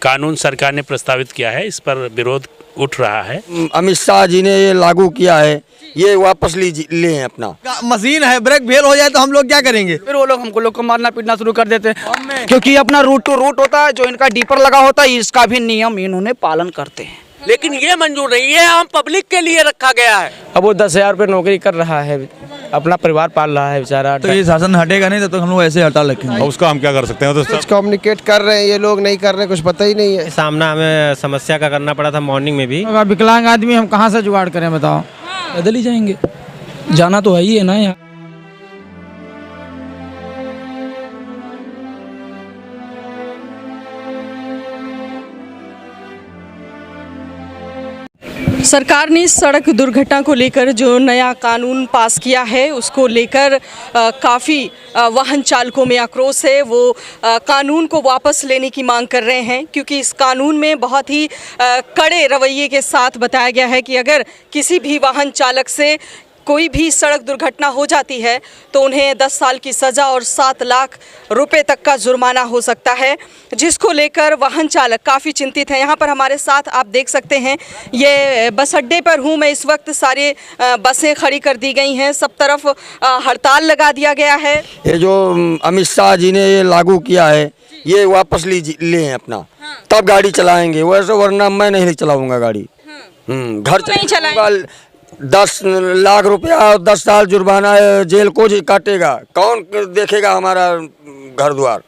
कानून सरकार ने प्रस्तावित किया है, इस पर विरोध उठ रहा है। अमित शाह जी ने ये लागू किया है, ये वापस ले हैं अपना। मशीन है, ब्रेक फेल हो जाए तो हम लोग क्या करेंगे? फिर वो लोग हमको लोग को मारना पीटना शुरू कर देते हैं, क्योंकि अपना रूट टू रूट होता है, जो इनका डीपर लगा होता है, इसका भी नियम इन्होंने पालन करते हैं। लेकिन ये मंजूर नहीं है, आम पब्लिक के लिए रखा गया है। अब वो 10,000 रुपये नौकरी कर रहा है, अपना परिवार पाल रहा है बेचारा। तो ये शासन हटेगा नहीं तो हम लोग ऐसे हड़ताल रखेंगे। उसका हम क्या कर सकते हैं? तो कुछ कम्युनिकेट कर रहे हैं, ये लोग नहीं कर रहे, कुछ पता ही नहीं है। सामना हमें समस्या का करना पड़ा था मॉर्निंग में भी। विकलांग आदमी हम कहाँ से जुगाड़ करें बताओ? पैदल ही जाएंगे, जाना तो है ही है ना यहाँ। सरकार ने सड़क दुर्घटना को लेकर जो नया कानून पास किया है उसको लेकर काफ़ी वाहन चालकों में आक्रोश है। वो कानून को वापस लेने की मांग कर रहे हैं, क्योंकि इस कानून में बहुत ही कड़े रवैये के साथ बताया गया है कि अगर किसी भी वाहन चालक से कोई भी सड़क दुर्घटना हो जाती है तो उन्हें 10 साल की सज़ा और 7 लाख रुपए तक का जुर्माना हो सकता है, जिसको लेकर वाहन चालक काफ़ी चिंतित हैं। यहाँ पर हमारे साथ आप देख सकते हैं, ये बस अड्डे पर हूँ मैं इस वक्त। सारे बसें खड़ी कर दी गई हैं, सब तरफ हड़ताल लगा दिया गया है। ये जो अमित शाह जी ने ये लागू किया है, ये वापस ले हैं अपना, तब गाड़ी चलाएंगे, वैसे वरना मैं नहीं चलाऊँगा गाड़ी। घर चलाऊँगा, 10 लाख रुपया और 10 साल जुर्माना जेल को काटेगा, कौन देखेगा हमारा घर द्वार?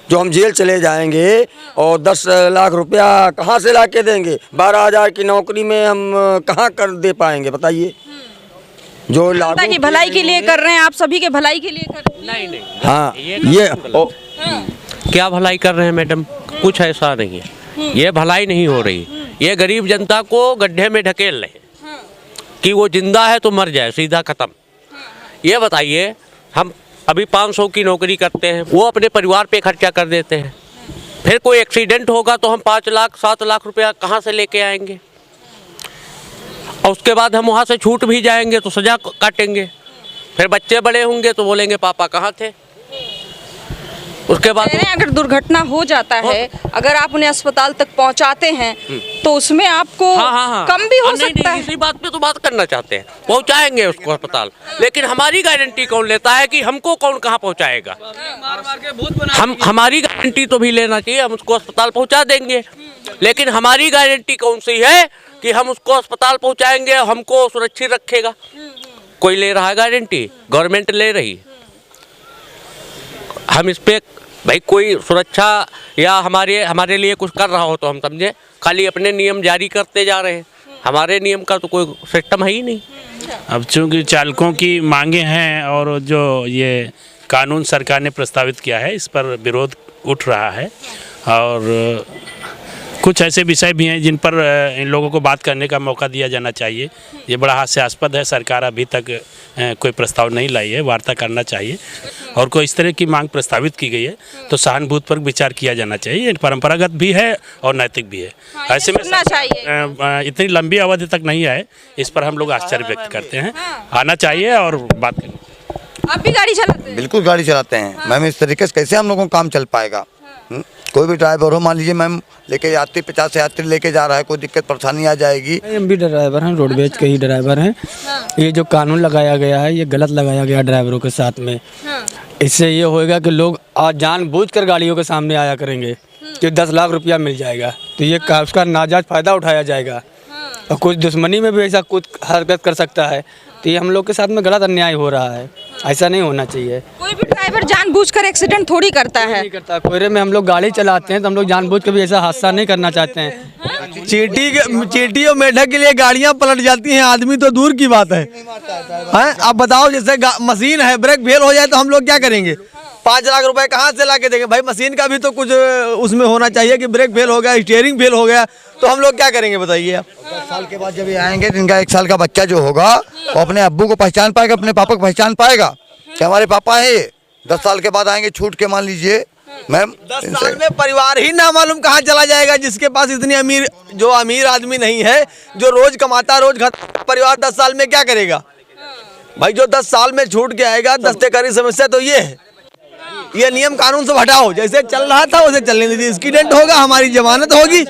जो हम जेल चले जाएंगे और 10 लाख रुपया कहाँ से ला के देंगे? 12,000 की नौकरी में हम कहाँ कर दे पाएंगे बताइए? जो जनता की भलाई के लिए कर रहे हैं, आप सभी के भलाई के लिए कर रहे हैं। नहीं हाँ, ये क्या भलाई कर रहे हैं मैडम? कुछ ऐसा नहीं है, ये भलाई नहीं हो रही। ये गरीब जनता को गड्ढे में ढकेल रहे हैं कि वो जिंदा है तो मर जाए, सीधा खत्म। ये बताइए, हम अभी 500 की नौकरी करते हैं, वो अपने परिवार पे खर्चा कर देते हैं, फिर कोई एक्सीडेंट होगा तो हम 5 लाख 7 लाख रुपया कहाँ से लेके आएंगे? और उसके बाद हम वहाँ से छूट भी जाएंगे तो सजा काटेंगे, फिर बच्चे बड़े होंगे तो बोलेंगे पापा कहाँ थे? उसके बाद अगर दुर्घटना हो जाता है, अगर आप उन्हें अस्पताल तक पहुंचाते हैं तो उसमें आपको कम भी हो सकता है। इसी बात पे तो बात करना चाहते हैं, पहुंचाएंगे उसको अस्पताल, लेकिन हमारी गारंटी कौन लेता है कि हमको कौन कहाँ पहुंचाएगा? हमारी गारंटी तो भी लेना चाहिए, हम उसको अस्पताल पहुंचा देंगे, लेकिन हमारी गारंटी कौन सी है कि हम उसको अस्पताल पहुंचाएंगे, हमको सुरक्षित रखेगा? कोई ले रहा है गारंटी? गवर्नमेंट ले रही। हम इस पे भाई कोई सुरक्षा या हमारे लिए कुछ कर रहा हो तो हम समझे, खाली अपने नियम जारी करते जा रहे हैं, हमारे नियम का तो कोई सिस्टम है ही नहीं। अब चूंकि चालकों की मांगे हैं और जो ये कानून सरकार ने प्रस्तावित किया है, इस पर विरोध उठ रहा है, और कुछ ऐसे विषय भी हैं जिन पर इन लोगों को बात करने का मौका दिया जाना चाहिए। ये बड़ा हास्यास्पद है, सरकार अभी तक कोई प्रस्ताव नहीं लाई है, वार्ता करना चाहिए, और कोई इस तरह की मांग प्रस्तावित की गई है तो सहानुभूतिपूर्वक विचार किया जाना चाहिए। परंपरागत भी है और नैतिक भी है। ऐसे में इतनी लंबी अवधि तक नहीं आए, इस पर हम लोग आश्चर्य व्यक्त करते हैं। आना चाहिए और बात करनी। आप भी गाड़ी चलाते हैं? बिल्कुल गाड़ी चलाते हैं मैम। इस तरीके से कैसे हम लोगों का काम चल पाएगा? कोई भी ड्राइवर हो, मान लीजिए मैम लेके यात्री 50 यात्री लेके जा रहा है, कोई दिक्कत परेशानी आ जाएगी। हम भी ड्राइवर हैं, रोडवेज के ही ड्राइवर हैं। ये जो कानून लगाया गया है ये गलत लगाया गया ड्राइवरों के साथ में। इससे ये होएगा कि लोग जानबूझकर गाड़ियों के सामने आया करेंगे कि 10 लाख रुपया मिल जाएगा, तो ये उसका नाजायज फ़ायदा उठाया जाएगा, और कुछ दुश्मनी में भी ऐसा कुछ हरकत कर सकता है। तो ये हम लोग के साथ में गलत अन्याय हो रहा है, ऐसा नहीं होना चाहिए। कोई भी ड्राइवर जानबूझकर एक्सीडेंट थोड़ी करता है। नहीं करता। कोयरे में हम लोग गाड़ी चलाते हैं तो हम लोग जानबूझकर भी ऐसा हादसा नहीं करना चाहते हैं। चींटी और मेढक के लिए गाड़ियां पलट जाती हैं, आदमी तो दूर की बात है। आप बताओ, जैसे मशीन है, ब्रेक फेल हो जाए तो हम लोग क्या करेंगे? 5 लाख रुपए कहाँ से ला के देंगे? भाई मशीन का भी तो कुछ उसमें होना चाहिए कि ब्रेक फेल हो गया, स्टीयरिंग फेल हो गया, तो हम लोग क्या करेंगे बताइए आप? 10 साल के बाद जब ये आएंगे तो इनका 1 साल का बच्चा जो होगा वो अपने अब्बू को पहचान पाएगा, अपने पापा को पहचान पाएगा कि हमारे पापा है ये। 10 साल के बाद आएंगे छूट के, मान लीजिए मैम 10 साल में परिवार ही ना मालूम कहाँ चला जाएगा, जिसके पास इतनी अमीर आदमी नहीं है, जो रोज कमाता रोज खाता, परिवार 10 साल में क्या करेगा? भाई जो 10 साल में छूट के आएगा, दस्तकारी समस्या तो ये है। ये नियम कानून से हटाओ, जैसे चल रहा था वैसे चलने दीजिए। एक्सीडेंट होगा, हमारी जमानत होगी।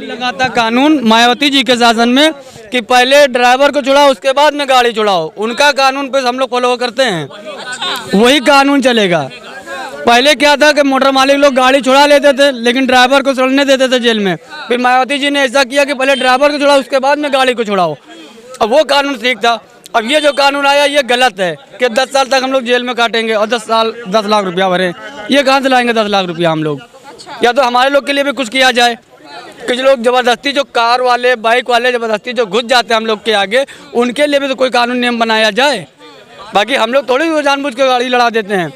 लगा था कानून मायावती जी के शासन में कि पहले ड्राइवर को छुड़ाओ उसके बाद में गाड़ी छुड़ाओ। उनका कानून पे हम लोग फॉलो करते हैं, वही कानून चलेगा। पहले क्या था कि मोटर मालिक लोग गाड़ी छुड़ा लेते थे लेकिन ड्राइवर को चढ़ने देते थे जेल में। फिर मायावती जी ने ऐसा किया कि पहले ड्राइवर को छुड़ाओ उसके बाद में गाड़ी को छुड़ाओ। अब वो कानून ठीक था। अब ये जो कानून आया ये गलत है कि 10 साल तक हम लोग जेल में काटेंगे और 10 लाख रुपया भरें। ये कहाँ से लाएंगे 10 लाख रुपया हम लोग? या तो हमारे लोग के लिए भी कुछ किया जाए। कुछ लोग जबरदस्ती जो कार वाले बाइक वाले जबरदस्ती जो घुस जाते हैं हम लोग के आगे, उनके लिए भी तो कोई कानून नियम बनाया जाए। बाकी हम लोग थोड़ी जानबूझ के गाड़ी लड़ा देते हैं।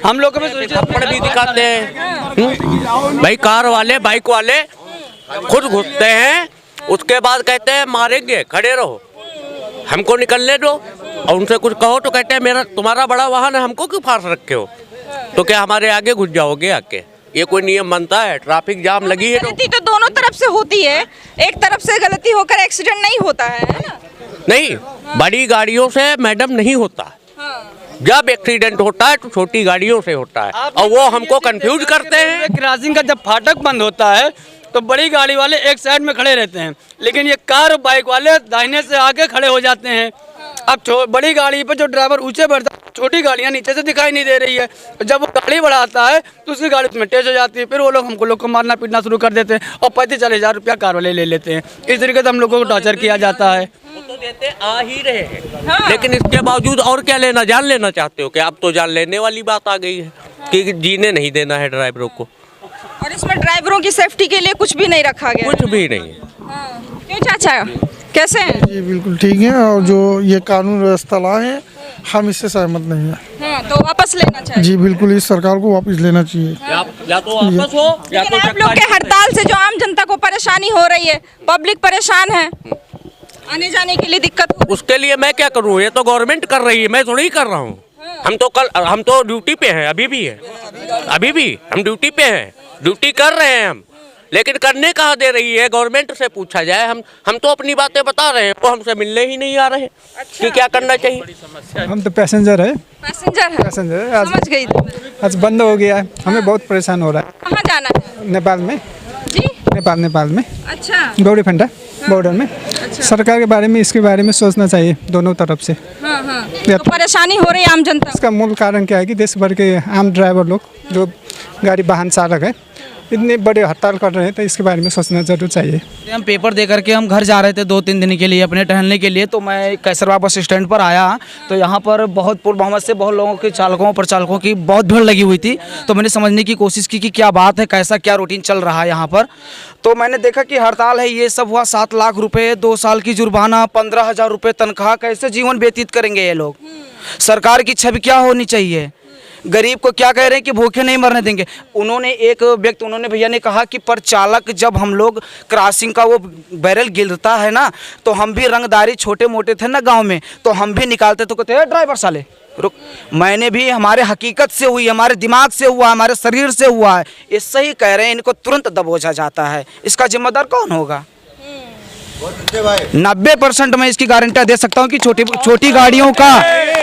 हम लोग को थप्पड़ भी दिखाते हैं भाई। कार वाले बाइक वाले खुद घुसते हैं, उसके बाद कहते हैं मारेंगे, खड़े रहो, हमको निकलने दो। और उनसे कुछ कहो तो कहते हैं मेरा तुम्हारा बड़ा वाहन है, हमको क्यों फांस रखे हो? तो क्या हमारे आगे घुस जाओगे आके? ये कोई नियम बनता है? ट्रैफिक जाम लगी है गलती तो दोनों तरफ से होती है, एक तरफ से गलती होकर एक्सीडेंट नहीं होता है ना? नहीं, बड़ी गाड़ियों से मैडम नहीं होता। जब एक्सीडेंट होता है तो छोटी गाड़ियों से होता है और वो हमको कंफ्यूज करते हैं। क्रॉसिंग का जब फाटक बंद होता है तो बड़ी गाड़ी वाले एक साइड में खड़े रहते हैं, लेकिन ये कार और बाइक वाले दाहिने से आके खड़े हो जाते हैं। अब बड़ी गाड़ी पे जो ड्राइवर ऊंचे बैठता है, छोटी गाड़ियां नीचे से दिखाई नहीं दे रही है। जब वो गाड़ी बढ़ाता है तो उसकी गाड़ी उसमें तेज हो जाती है। फिर वो लोग को मारना पीटना शुरू कर देते हैं और 35-40 रुपया कार वाले ले लेते हैं। इस तरीके से हम लोगों को टॉर्चर किया जाता है। तो देते आ ही रहे हैं लेकिन इसके बावजूद और क्या लेना, जान लेना चाहते हो? कि अब तो जान लेने वाली बात आ गई है कि जीने नहीं देना है ड्राइवरों को। और इसमें ड्राइवरों की सेफ्टी के लिए कुछ भी नहीं रखा गया? कुछ भी नहीं। क्यों चाचा, कैसे हैं? जी बिल्कुल ठीक है। और जो ये कानून व्यवस्था लाए हैं हम इससे सहमत नहीं है। तो वापस लेना चाहिए? जी बिल्कुल, इस सरकार को वापस लेना चाहिए। या तो वापस हो या तो आप लोग के हड़ताल से जो आम जनता को परेशानी हो रही है, पब्लिक परेशान है, आने जाने के लिए दिक्कत हो। उसके लिए मैं क्या करूँ? ये तो गवर्नमेंट कर रही है, मैं थोड़ी ही कर रहा हूँ। हम तो ड्यूटी पे हैं, अभी भी है, अभी भी हम ड्यूटी पे हैं, ड्यूटी कर रहे हैं हम। लेकिन करने कहाँ दे रही है? गवर्नमेंट से पूछा जाए। हम तो अपनी बातें बता रहे हैं, वो हमसे मिलने ही नहीं आ रहे। कि क्या करना चाहिए? हम तो पैसेंजर है। पैसेंजर है, समझ गई। आज बंद हो गया है, हमें बहुत परेशान हो रहा है। कहाँ जाना है? नेपाल में जी? नेपाल में। अच्छा, गौरी फंडा बॉर्डर में। सरकार के बारे में इसके बारे में सोचना चाहिए दोनों तरफ से। तो परेशानी हो रही है आम जनता को। इसका मूल कारण क्या है कि देश भर के आम ड्राइवर लोग जो गाड़ी वाहन चालक है इतने बड़े हड़ताल कर रहे हैं, तो इसके बारे में सोचना जरूर चाहिए। हम पेपर दे करके हम घर जा रहे थे 2-3 दिन के लिए अपने टहलने के लिए। तो मैं कैसरवा बस स्टैंड पर आया तो यहाँ पर बहुत पूर्व मोहम्मद से बहुत लोगों के चालकों प्रचालकों की बहुत भीड़ लगी हुई थी। तो मैंने समझने की कोशिश की कि क्या बात है, कैसा क्या रूटीन चल रहा है यहाँ पर। तो मैंने देखा कि हड़ताल है, ये सब हुआ 7 लाख रुपये, 2 साल की जुर्माना, 15,000 रुपये तनख्वाह। कैसे जीवन व्यतीत करेंगे ये लोग? सरकार की छवि क्या होनी चाहिए? गरीब को क्या कह रहे हैं कि भूखे नहीं मरने देंगे। उन्होंने भैया ने कहा कि पर चालक जब हम लोग क्रॉसिंग का वो बैरल गिरता है ना, तो हम भी रंगदारी छोटे मोटे थे ना गांव में, तो हम भी निकालते तो कहते हैं ड्राइवर साले रुक। मैंने भी हमारे हकीकत से हुई, हमारे दिमाग से हुआ, हमारे शरीर से हुआ है। ये सही कह रहे हैं, इनको तुरंत दबोचा जाता है। इसका जिम्मेदार कौन होगा? 90% मैं इसकी गारंटी दे सकता हूँ कि छोटी गाड़ियों का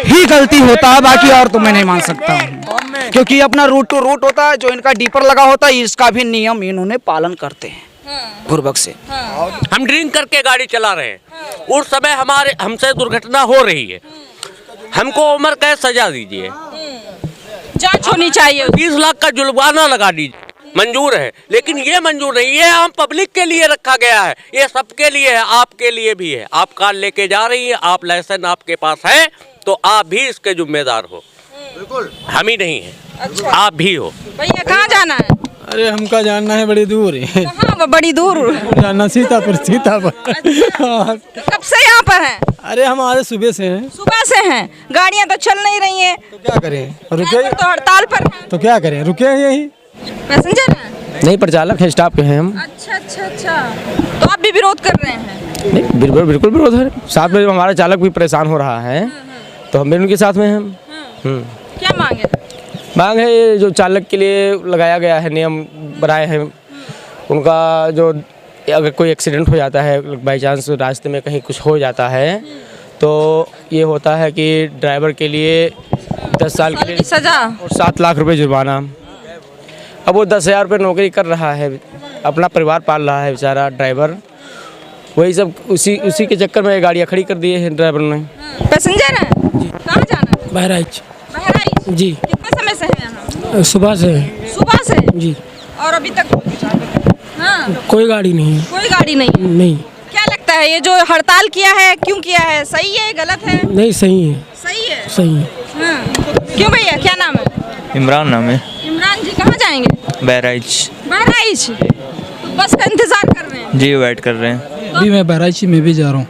ही गलती होता है, बाकी और तो मैं नहीं मान सकता हूँ। क्योंकि अपना रूट टू रूट होता है, जो इनका डीपर लगा होता है, इसका भी नियम इन्होंने पालन करते हैं पूर्वक से। हम ड्रिंक करके गाड़ी चला रहे हैं, उस समय हमसे दुर्घटना हो रही है, हमको उम्र कैद सजा दीजिए, जांच होनी चाहिए। 30 लाख का जुर्माना लगा दीजिए, मंजूर है। लेकिन ये मंजूर नहीं है, आम पब्लिक के लिए रखा गया है, ये सबके लिए है, आपके लिए भी है। आप कार लेके जा रही है, आप लाइसेंस आपके पास है, तो आप भी इसके जिम्मेदार हो। बिल्कुल, हम ही नहीं है। अच्छा। आप भी हो। भैया कहाँ जाना है? अरे हमका जानना है बड़ी दूर है। कहाँ बड़ी दूर? जाना सीतापुर। अच्छा। कब से यहाँ पर हैं? अरे हमारे सुबह से हैं। सुबह से हैं, गाड़ियाँ तो चल नहीं रही हैं। तो क्या करें, रुके तो हड़ताल पर हैं। तो क्या करें, रुके यही। पैसेंजर हैं? नहीं, प्रचालक है, स्टाफ के हैं हम। अच्छा। तो आप भी विरोध कर रहे हैं? नहीं, बिल्कुल विरोध है। साथ में हमारा चालक भी परेशान हो रहा है, तो हम भी उनके साथ में हैं। क्या मांग है ये जो चालक के लिए लगाया गया है, नियम बनाए हैं उनका। जो अगर कोई एक्सीडेंट हो जाता है, बाई चांस रास्ते में कहीं कुछ हो जाता है, तो ये होता है कि ड्राइवर के लिए 10 साल के लिए की सजा। और 7 लाख रुपए जुर्माना। अब वो 10,000 रुपये नौकरी कर रहा है, अपना परिवार पाल रहा है बेचारा ड्राइवर। वही सब उसी के चक्कर में गाड़ियाँ खड़ी कर दी है ड्राइवर ने। पैसेंजर है? कहाँ जाना है? बहराइच बहराइच। जी। कितने समय से है यहाँ? सुबह से सुबह से जी। और अभी तक हाँ कोई गाड़ी नहीं है। कोई गाड़ी नहीं है। नहीं क्या लगता है ये जो हड़ताल किया है क्यों किया है? सही है गलत है? नहीं सही है। सही है। सही है। हाँ। क्यों भैया क्या नाम है? इमरान नाम है। इमरान जी कहाँ जाएंगे? बहराइच। बहराइच। तो बस का इंतजार कर रहे हैं? जी वेट कर रहे हैं। अभी मैं बहराइच में भी जा रहा हूँ।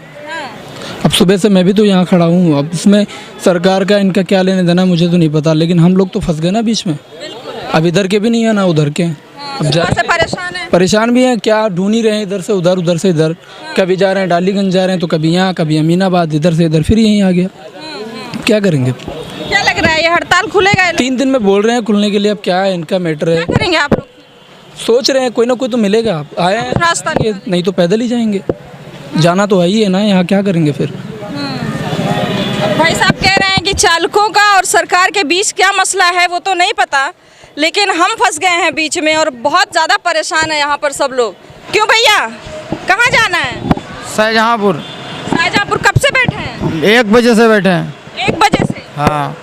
अब सुबह से मैं भी तो यहाँ खड़ा हूँ। अब इसमें सरकार का इनका क्या लेने देना मुझे तो नहीं पता, लेकिन हम लोग तो फंस गए ना बीच में। अब इधर के भी नहीं है ना उधर के। अब से परेशान है। परेशान भी हैं, क्या ढूंढ ही रहे हैं, इधर से उधर उधर से इधर। कभी जा रहे हैं डालीगंज जा रहे हैं तो कभी यहाँ कभी अमीनाबाद, इधर से इधर, फिर यहीं आ गया। क्या करेंगे? क्या लग रहा है ये हड़ताल खुलेगा? 3 दिन में बोल रहे हैं खुलने के लिए। अब क्या है इनका मैटर है? क्या करेंगे आप लोग? सोच रहे हैं कोई ना कोई तो मिलेगा। आए हैं रास्ता नहीं तो पैदल ही जाएंगे। जाना तो है ही है ना, यहाँ क्या करेंगे फिर? भाई साहब कह रहे हैं कि चालकों का और सरकार के बीच क्या मसला है वो तो नहीं पता, लेकिन हम फंस गए हैं बीच में और बहुत ज़्यादा परेशान है यहाँ पर सब लोग। क्यों भैया कहाँ जाना है? शाहजहाँपुर। शाहजहाँपुर कब से बैठे हैं? 1 बजे से बैठे हैं। 1 बजे से? हाँ।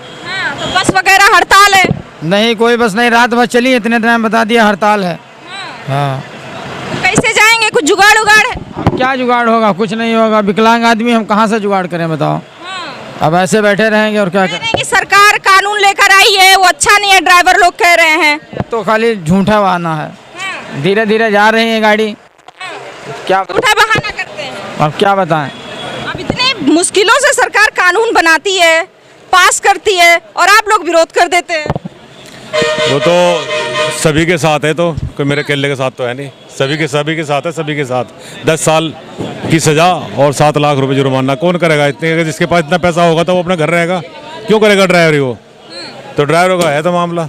तो बस वगैरह हड़ताल है? नहीं कोई बस नहीं, रात भर चली, इतने टाइम बता दिया हड़ताल है। हाँ। तो कैसे जाएंगे? कुछ जुगाड़ उगाड़ है? क्या जुगाड़ होगा? कुछ नहीं होगा। विकलांग आदमी हम कहाँ से जुगाड़ करें बताओ? अब ऐसे बैठे रहेंगे और क्या करें? कि सरकार कानून लेकर आई है वो अच्छा नहीं है, ड्राइवर लोग कह रहे हैं। तो खाली झूठा बहाना है। धीरे धीरे जा रही है गाड़ी। क्या झूठा बहाना करते हैं? अब क्या बताएं? अब इतने मुश्किलों से सरकार कानून बनाती है, पास करती है और आप लोग विरोध कर देते हैं। वो तो सभी के साथ है, तो कोई मेरे अकेले के साथ तो है नहीं। सभी के साथ है, सभी के साथ 10 साल की सज़ा और 7 लाख रुपए जुर्माना। कौन करेगा इतने? अगर जिसके पास इतना पैसा होगा तो वो अपना घर रहेगा, क्यों करेगा ड्राइवरी? वो तो ड्राइवरों का है तो मामला।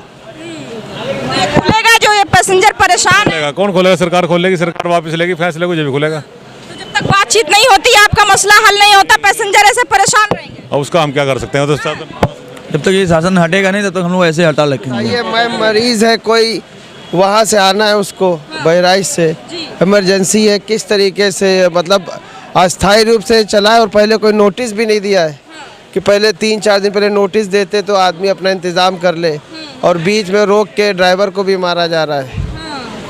खुलेगा जो ये पैसेंजर परेशान है? कौन खोलेगा? सरकार खोलेगी, सरकार वापस लेगी फैसले को, जब भी खुलेगा। तो जब तक बातचीत नहीं होती आपका मसला हल नहीं होता, पैसेंजर ऐसे परेशान रहेंगे। अब उसका हम क्या कर सकते हैं? तो जब तक ये शासन हटेगा नहीं तब तक हम लोग ऐसे हड़ताल रखेंगे। ये मैं मरीज है, कोई वहाँ से आना है उसको बहराइच से, इमरजेंसी है, किस तरीके से मतलब अस्थायी रूप से चला है और पहले कोई नोटिस भी नहीं दिया है कि पहले 3-4 दिन पहले नोटिस देते तो आदमी अपना इंतज़ाम कर ले, और बीच में रोक के ड्राइवर को भी मारा जा रहा है।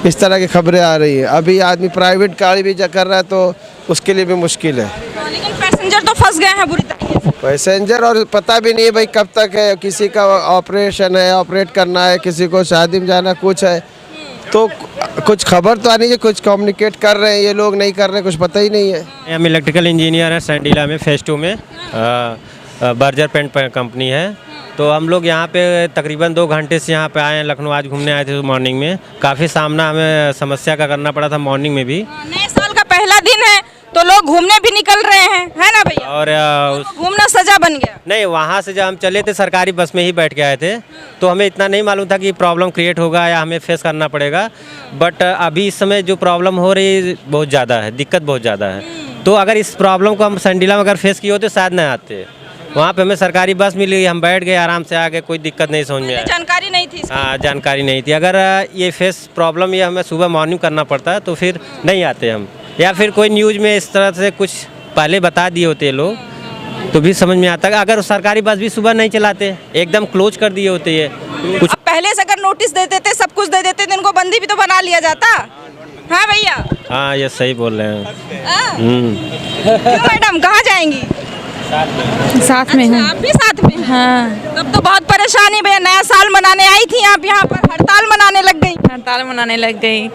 इस तरह की खबरें आ रही है। अभी आदमी प्राइवेट गाड़ी भी कर रहा है तो उसके लिए भी मुश्किल है। लेकिन पैसेंजर तो फंस गए हैं बुरी तरीके से। पैसेंजर और पता भी नहीं है भाई कब तक है, किसी का ऑपरेशन है, ऑपरेट करना है, किसी को शादी में जाना, कुछ है तो कुछ खबर तो आनी है, कुछ कम्युनिकेट कर रहे हैं ये लोग, नहीं कर रहे हैं, कुछ पता ही नहीं है। हम इलेक्ट्रिकल इंजीनियर हैं सैंडीला में, फेज़ 2 में बर्जर पेंट कंपनी है। तो हम लोग यहाँ पे तकरीबन 2 घंटे से यहाँ पे आए हैं, लखनऊ आज घूमने आए थे मॉर्निंग में। काफ़ी सामना हमें समस्या का करना पड़ा था मॉर्निंग में भी। नए साल का पहला दिन है तो लोग घूमने भी निकल रहे हैं, है ना भैया? और घूमना सजा बन गया। नहीं, वहाँ से जब हम चले थे सरकारी बस में ही बैठ के आए थे, तो हमें इतना नहीं मालूम था कि प्रॉब्लम क्रिएट होगा या हमें फेस करना पड़ेगा। बट अभी इस समय जो प्रॉब्लम हो रही है बहुत ज़्यादा है, दिक्कत बहुत ज़्यादा है। तो अगर इस प्रॉब्लम को हम सैंडीला में अगर फेस किए होते शायद नहीं आते। वहाँ पे हमें सरकारी बस मिली, हम बैठ गए आराम से, आगे कोई दिक्कत नहीं समझ में आया। जानकारी नहीं थी। हाँ, जानकारी नहीं थी। अगर ये फेस प्रॉब्लम ये हमें सुबह मॉर्निंग करना पड़ता है तो फिर नहीं आते हम, या फिर कोई न्यूज़ में इस तरह से कुछ पहले बता दिए होते लोग तो भी समझ में आता है। अगर सरकारी बस भी सुबह नहीं चलाते, एकदम क्लोज कर दिए होते ये कुछ। पहले से अगर नोटिस दे देते, सब कुछ दे देते तो इनको बंदी भी तो बना लिया जाता। हाँ भैया? हाँ, ये सही बोल रहे हैं। क्यों मैडम कहाँ जाएंगी? साथ में हूँ। आप भी साथ में? हाँ। तब तो बहुत परेशानी भैया, नया साल मनाने आई थी आप यहाँ पर, हड़ताल मनाने लग गई। हड़ताल मनाने लग गई।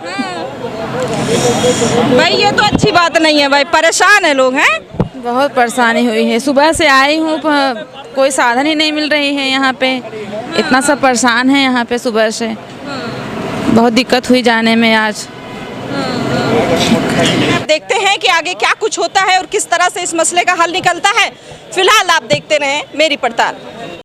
भाई ये तो अच्छी बात नहीं है भाई, परेशान है लोग हैं। बहुत परेशानी हुई है, सुबह से आई हूँ, कोई साधन ही नहीं मिल रही है यहाँ पे। इतना सब परेशान है यहाँ पे, सुबह से बहुत दिक्कत हुई जाने में आज। देखते हैं कि आगे क्या कुछ होता है और किस तरह से इस मसले का हल निकलता है। फिलहाल आप देखते रहें मेरी पड़ताल।